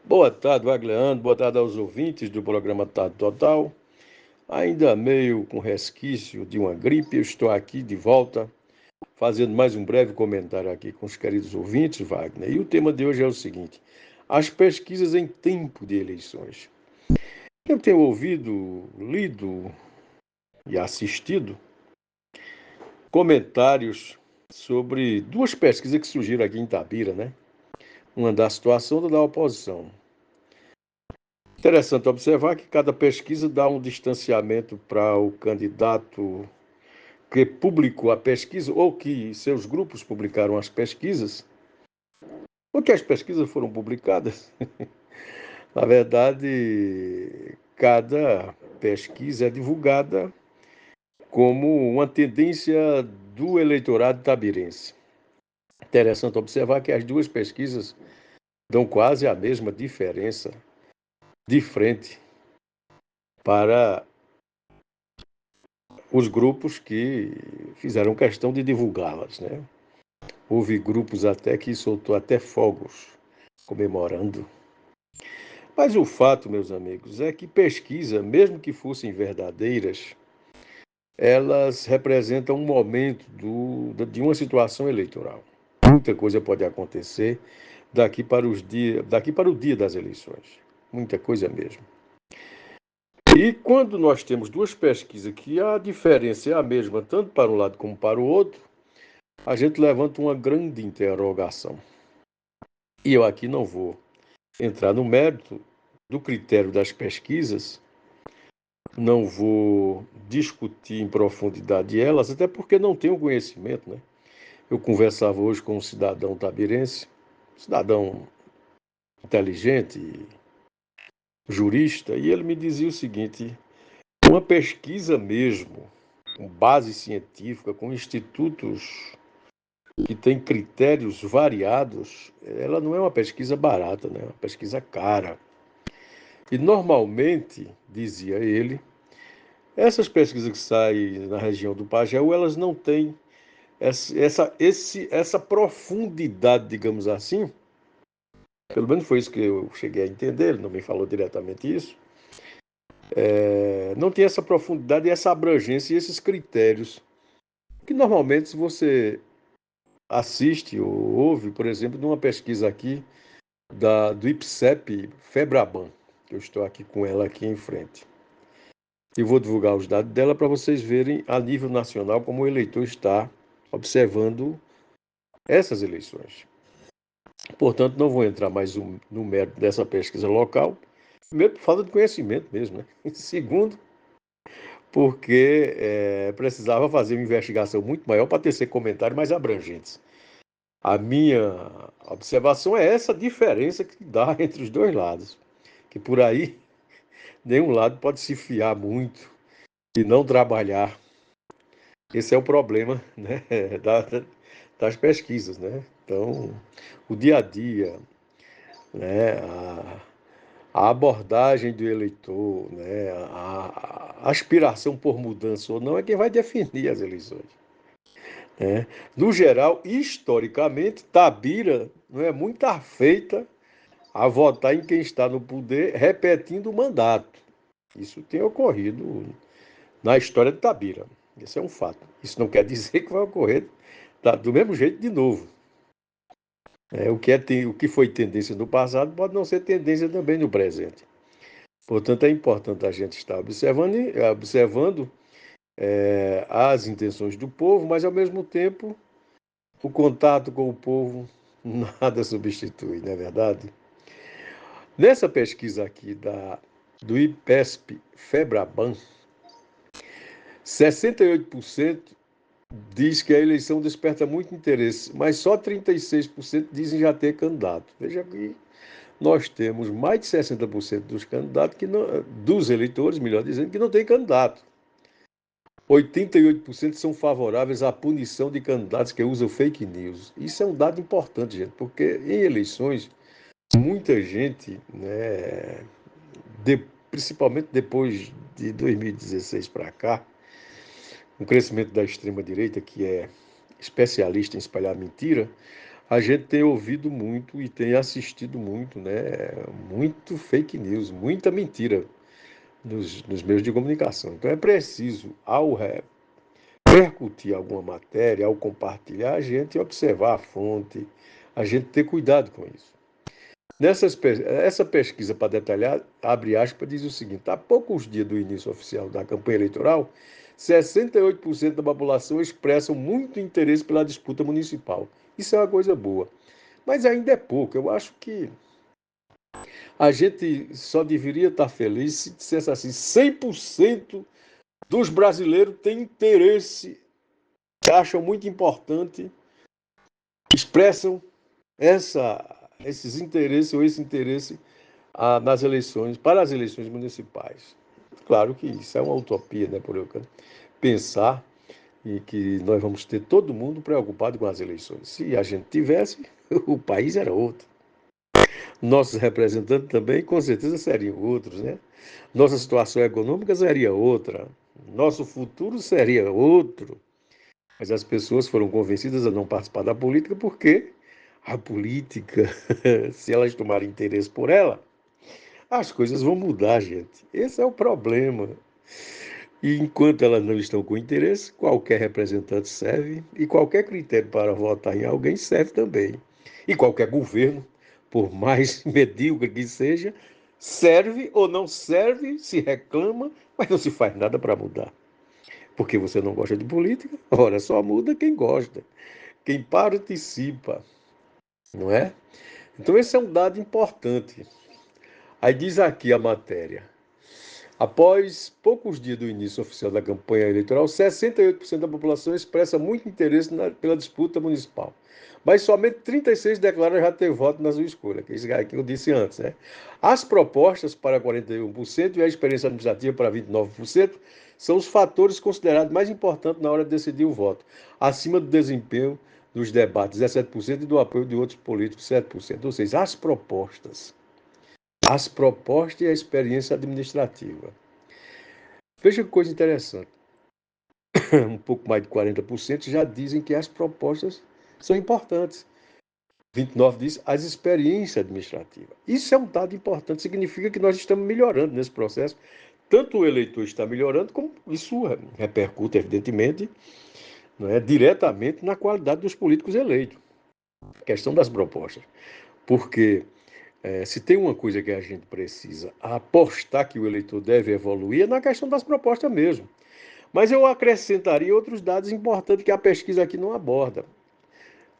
Boa tarde, Wagleano. Boa tarde aos ouvintes do programa Tarde Total. Ainda meio com resquício de uma gripe, eu estou aqui de volta, fazendo mais um breve comentário aqui com os queridos ouvintes, Wagner. E o tema de hoje é o seguinte: as pesquisas em tempo de eleições. Eu tenho ouvido, lido e assistido comentários sobre duas pesquisas que surgiram aqui em Itabira, né? Uma da situação, outra da oposição. Interessante observar que cada pesquisa dá um distanciamento para o candidato que publicou a pesquisa ou que seus grupos publicaram as pesquisas, ou que as pesquisas foram publicadas. Na verdade, cada pesquisa é divulgada como uma tendência do eleitorado tabirense. Interessante observar que as duas pesquisas dão quase a mesma diferença de frente para os grupos que fizeram questão de divulgá-las, né? Houve grupos até que soltou até fogos comemorando. Mas o fato, meus amigos, é que pesquisa, mesmo que fossem verdadeiras, elas representam um momento de uma situação eleitoral. Muita coisa pode acontecer daqui para o dia das eleições. Muita coisa mesmo. E quando nós temos duas pesquisas que a diferença é a mesma, tanto para um lado como para o outro, a gente levanta uma grande interrogação. E eu aqui não vou entrar no mérito do critério das pesquisas, não vou discutir em profundidade elas, até porque não tenho conhecimento, né? Eu conversava hoje com um cidadão tabirense, cidadão inteligente, jurista, e ele me dizia o seguinte: uma pesquisa mesmo, com base científica, com institutos que têm critérios variados, ela não é uma pesquisa barata, né? É uma pesquisa cara. E normalmente, dizia ele, essas pesquisas que saem na região do Pajeú, elas não têm essa profundidade, digamos assim. Pelo menos foi isso que eu cheguei a entender, ele não me falou diretamente isso. Não tem essa profundidade e essa abrangência e esses critérios que normalmente se você assiste ou ouve, por exemplo, numa pesquisa aqui do IPSEP Febraban, que eu estou aqui com ela aqui em frente. E vou divulgar os dados dela para vocês verem a nível nacional como o eleitor está observando essas eleições. Portanto, não vou entrar mais no mérito dessa pesquisa local, primeiro por falta de conhecimento mesmo, né? Segundo, porque precisava fazer uma investigação muito maior para tecer comentários mais abrangentes. A minha observação é essa diferença que dá entre os dois lados, que por aí nenhum lado pode se fiar muito e não trabalhar. Esse é o problema, né, das pesquisas, né? Então, o dia a dia, né, a abordagem do eleitor, né, a aspiração por mudança ou não é quem vai definir as eleições. Né? No geral, historicamente, Tabira não é muito afeita a votar em quem está no poder repetindo o mandato. Isso tem ocorrido na história de Tabira. Esse é um fato. Isso não quer dizer que vai ocorrer do mesmo jeito de novo. O que foi tendência no passado pode não ser tendência também no presente. Portanto, é importante a gente estar observando as intenções do povo, mas, ao mesmo tempo, o contato com o povo nada substitui, não é verdade? Nessa pesquisa aqui do IPESP Febraban, 68% diz que a eleição desperta muito interesse, mas só 36% dizem já ter candidato. Veja que nós temos mais de 60% dos candidatos dos eleitores, melhor dizendo, que não tem candidato. 88% são favoráveis à punição de candidatos que usam fake news. Isso é um dado importante, gente, porque em eleições, muita gente, né, principalmente depois de 2016 para cá, o crescimento da extrema-direita, que é especialista em espalhar mentira, a gente tem ouvido muito e tem assistido muito, né? Muito fake news, muita mentira nos meios de comunicação. Então é preciso, ao repercutir alguma matéria, ao compartilhar, a gente observar a fonte, a gente ter cuidado com isso. Essa pesquisa, para detalhar, abre aspas, diz o seguinte: há poucos dias do início oficial da campanha eleitoral, 68% da população expressam muito interesse pela disputa municipal. Isso é uma coisa boa. Mas ainda é pouco. Eu acho que a gente só deveria estar feliz se dissesse assim: 100% dos brasileiros têm interesse, acham muito importante, expressam esses interesses ou esse interesse nas eleições, para as eleições municipais. Claro que isso é uma utopia, né, por eu pensar em que nós vamos ter todo mundo preocupado com as eleições. Se a gente tivesse, o país era outro. Nossos representantes também, com certeza, seriam outros, né? Nossa situação econômica seria outra. Nosso futuro seria outro. Mas as pessoas foram convencidas a não participar da política porque a política, se elas tomarem interesse por ela, as coisas vão mudar, gente. Esse é o problema. E enquanto elas não estão com interesse, qualquer representante serve e qualquer critério para votar em alguém serve também. E qualquer governo, por mais medíocre que seja, serve ou não serve, se reclama, mas não se faz nada para mudar. Porque você não gosta de política? Ora, só muda quem gosta, quem participa, não é? Então esse é um dado importante. Aí diz aqui a matéria: após poucos dias do início oficial da campanha eleitoral, 68% da população expressa muito interesse pela disputa municipal. Mas somente 36% declaram já ter voto na sua escolha, que é isso que eu disse antes, né? As propostas para 41% e a experiência administrativa para 29% são os fatores considerados mais importantes na hora de decidir o voto, acima do desempenho dos debates, 17%, e do apoio de outros políticos, 7%. Ou seja, as propostas e a experiência administrativa. Veja que coisa interessante. Um pouco mais de 40% já dizem que as propostas são importantes. 29% diz as experiências administrativas. Isso é um dado importante, significa que nós estamos melhorando nesse processo. Tanto o eleitor está melhorando, como isso repercute, evidentemente, não é, diretamente na qualidade dos políticos eleitos. A questão das propostas. Porque se tem uma coisa que a gente precisa apostar que o eleitor deve evoluir, é na questão das propostas mesmo. Mas eu acrescentaria outros dados importantes que a pesquisa aqui não aborda.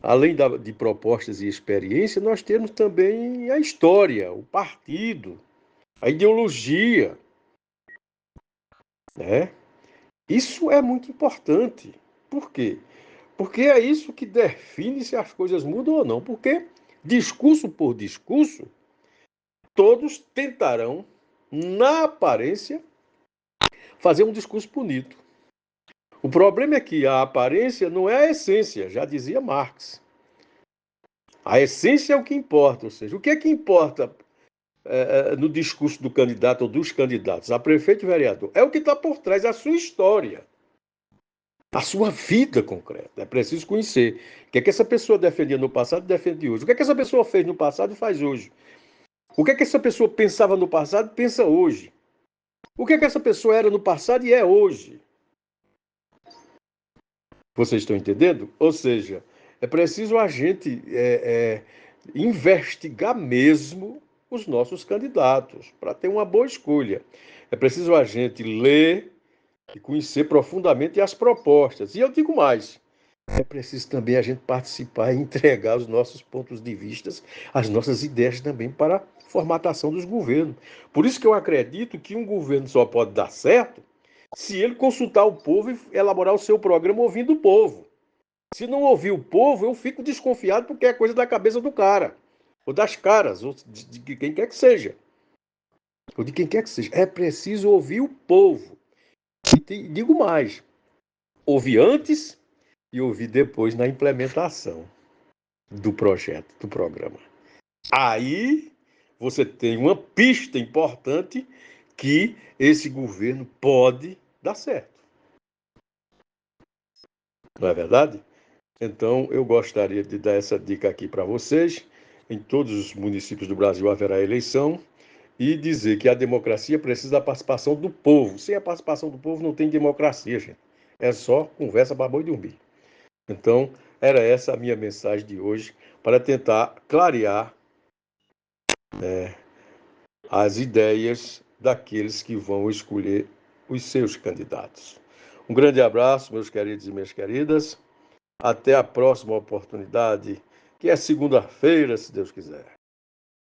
Além de propostas e experiência, nós temos também a história, o partido, a ideologia, né? Isso é muito importante. Por quê? Porque é isso que define se as coisas mudam ou não. Porque, discurso por discurso, todos tentarão, na aparência, fazer um discurso bonito. O problema é que a aparência não é a essência, já dizia Marx. A essência é o que importa, ou seja, o que é que importa no discurso do candidato ou dos candidatos a prefeito e vereador? É o que está por trás, a sua história, a sua vida concreta. É preciso conhecer o que é que essa pessoa defendia no passado e defende hoje. O que é que essa pessoa fez no passado e faz hoje. O que é que essa pessoa pensava no passado e pensa hoje. O que é que essa pessoa era no passado e é hoje. Vocês estão entendendo? Ou seja, é preciso a gente investigar mesmo os nossos candidatos para ter uma boa escolha. É preciso a gente ler e conhecer profundamente as propostas. E eu digo mais, é preciso também a gente participar e entregar os nossos pontos de vista, as nossas ideias também para a formatação dos governos. Por isso que eu acredito que um governo só pode dar certo se ele consultar o povo e elaborar o seu programa ouvindo o povo. Se não ouvir o povo, eu fico desconfiado porque é coisa da cabeça do cara, ou das caras, ou de quem quer que seja. Ou de quem quer que seja. É preciso ouvir o povo. E digo mais, ouvir antes e ouvir depois na implementação do projeto, do programa. Aí você tem uma pista importante que esse governo pode dar certo. Não é verdade? Então, eu gostaria de dar essa dica aqui para vocês. Em todos os municípios do Brasil haverá eleição e dizer que a democracia precisa da participação do povo. Sem a participação do povo não tem democracia, gente. É só conversa para boi dormir. Então, era essa a minha mensagem de hoje para tentar clarear as ideias daqueles que vão escolher os seus candidatos. Um grande abraço, meus queridos e minhas queridas. Até a próxima oportunidade, que é segunda-feira, se Deus quiser.